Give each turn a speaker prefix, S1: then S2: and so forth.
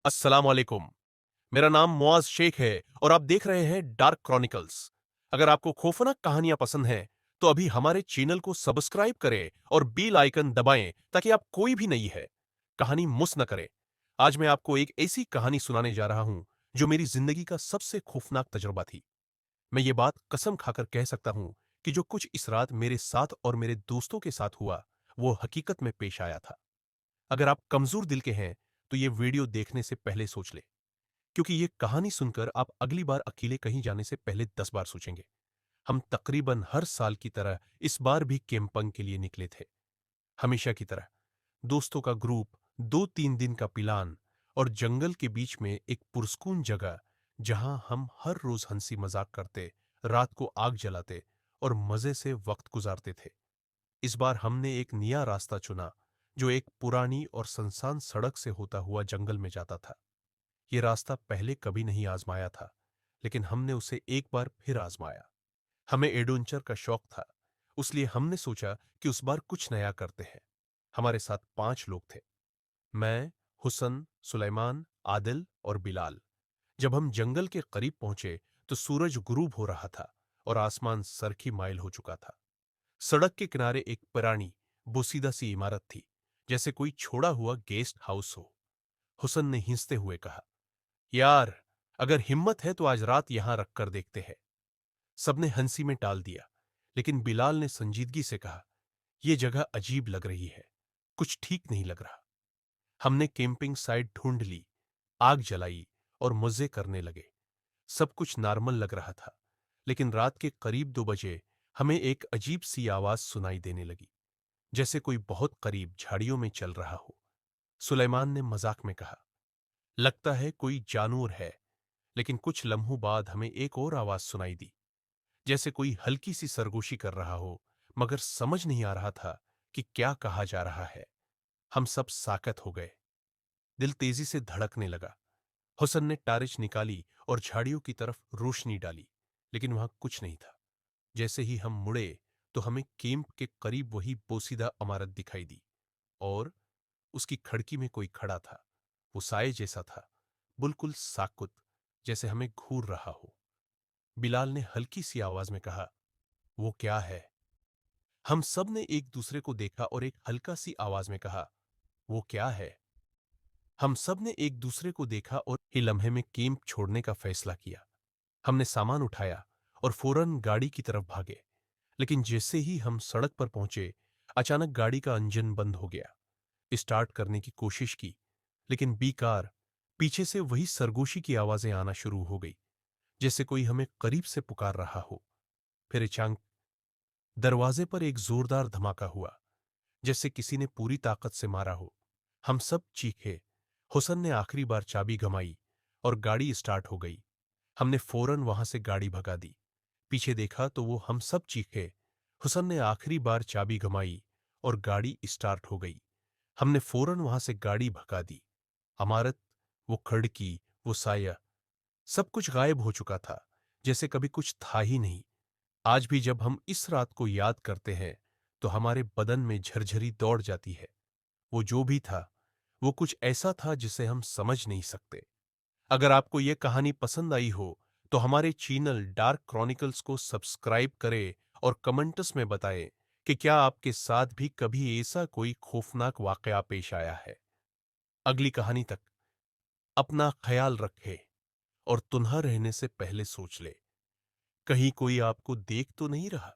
S1: अस्सलाम वालेकुम। मेरा नाम मुआज शेख है और आप देख रहे हैं डार्क क्रॉनिकल्स। अगर आपको खौफनाक कहानियां पसंद हैं तो अभी हमारे चैनल को सब्सक्राइब करें और बेल आइकन दबाएं ताकि आप कोई भी नई है कहानी मिस न करें। आज मैं आपको एक ऐसी कहानी सुनाने जा रहा हूं जो मेरी जिंदगी का सबसे खौफनाक तजुर्बा थी। मैं ये बात कसम खाकर कह सकता हूं कि जो कुछ इस रात मेरे साथ और मेरे दोस्तों के साथ हुआ वो हकीकत में पेश आया था। अगर आप कमजोर दिल के हैं तो ये वीडियो देखने से पहले सोच ले, क्योंकि ये कहानी सुनकर आप अगली बार अकेले कहीं जाने से पहले 10 बार सोचेंगे। हम तकरीबन हर साल की तरह इस बार भी कैंपिंग के लिए निकले थे। हमेशा की तरह दोस्तों का ग्रुप, 2-3 दिन का प्लान और जंगल के बीच में एक पुरस्कून जगह जहां हम हर रोज हंसी मजाक करते, रात को आग जलाते और मजे से वक्त गुजारते थे। इस बार हमने एक नया रास्ता चुना जो एक पुरानी और सुनसान सड़क से होता हुआ जंगल में जाता था। ये रास्ता पहले कभी नहीं आजमाया था, लेकिन हमने उसे एक बार फिर आजमाया। हमें एडवेंचर का शौक था, इसलिए हमने सोचा कि उस बार कुछ नया करते हैं। हमारे साथ 5 लोग थे, मैं, हुसन, सुलेमान, आदिल और बिलाल। जब हम जंगल के करीब पहुंचे तो सूरज गुरूब हो रहा था और आसमान सरखी माइल हो चुका था। सड़क के किनारे एक पुरानी बोसीदा सी इमारत थी, जैसे कोई छोड़ा हुआ गेस्ट हाउस हो। हुसन ने हिंसते हुए कहा, यार, अगर हिम्मत है तो आज रात यहां रखकर देखते हैं। सबने हंसी में टाल दिया, लेकिन बिलाल ने संजीदगी से कहा, यह जगह अजीब लग रही है, कुछ ठीक नहीं लग रहा। हमने कैंपिंग साइट ढूंढ ली, आग जलाई और मजे करने लगे। सब कुछ नॉर्मल लग रहा था, लेकिन रात के करीब 2 बजे हमें एक अजीब सी आवाज सुनाई देने लगी, जैसे कोई बहुत करीब झाड़ियों में चल रहा हो। सुलेमान ने मजाक में कहा, लगता है कोई जानवर है। लेकिन कुछ लम्हों बाद हमें एक और आवाज सुनाई दी, जैसे कोई हल्की सी सरगोशी कर रहा हो, मगर समझ नहीं आ रहा था कि क्या कहा जा रहा है। हम सब साकत हो गए। दिल तेजी से धड़कने लगा। हुसन ने टारिच निकाली और झाड़ियों की तरफ रोशनी डाली, लेकिन वहां कुछ नहीं था। जैसे ही हम मुड़े तो हमें कैंप के करीब वही बोसीदा इमारत दिखाई दी और उसकी खिड़की में कोई खड़ा था। वो साए जैसा था, बिल्कुल साकुत, जैसे हमें घूर रहा हो। बिलाल ने हल्की सी आवाज में कहा, वो क्या है? हम सब ने एक दूसरे को देखा और एक हल्का सी आवाज में कहा, वो क्या है? हम सब ने एक दूसरे को देखा और ही लम्हे में कैंप छोड़ने का फैसला किया। हमने सामान उठाया और फौरन गाड़ी की तरफ भागे। लेकिन जैसे ही हम सड़क पर पहुंचे, अचानक गाड़ी का इंजन बंद हो गया। स्टार्ट करने की कोशिश की, लेकिन बेकार। पीछे से वही सरगोशी की आवाजें आना शुरू हो गई, जैसे कोई हमें करीब से पुकार रहा हो। फिर अचानक दरवाजे पर एक जोरदार धमाका हुआ, जैसे किसी ने पूरी ताकत से मारा हो। हम सब चीखे। हुसन ने आखिरी बार चाबी घुमाई और गाड़ी स्टार्ट हो गई। हमने फौरन वहां से गाड़ी भगा दी। पीछे देखा तो वो हम सब चीखे। हुसन ने आखिरी बार चाबी घुमाई और गाड़ी स्टार्ट हो गई। हमने फौरन वहां से गाड़ी भगा दी। इमारत, वो खिड़की, वो साया, सब कुछ गायब हो चुका था, जैसे कभी कुछ था ही नहीं। आज भी जब हम इस रात को याद करते हैं तो हमारे बदन में झरझरी दौड़ जाती है। वो जो भी था, वो कुछ ऐसा था जिसे हम समझ नहीं सकते। अगर आपको यह कहानी पसंद आई हो तो हमारे चैनल डार्क क्रॉनिकल्स को सब्सक्राइब करें और कमेंट्स में बताएं कि क्या आपके साथ भी कभी ऐसा कोई खौफनाक वाकया पेश आया है। अगली कहानी तक अपना ख्याल रखें और तुनहा रहने से पहले सोच ले, कहीं कोई आपको देख तो नहीं रहा।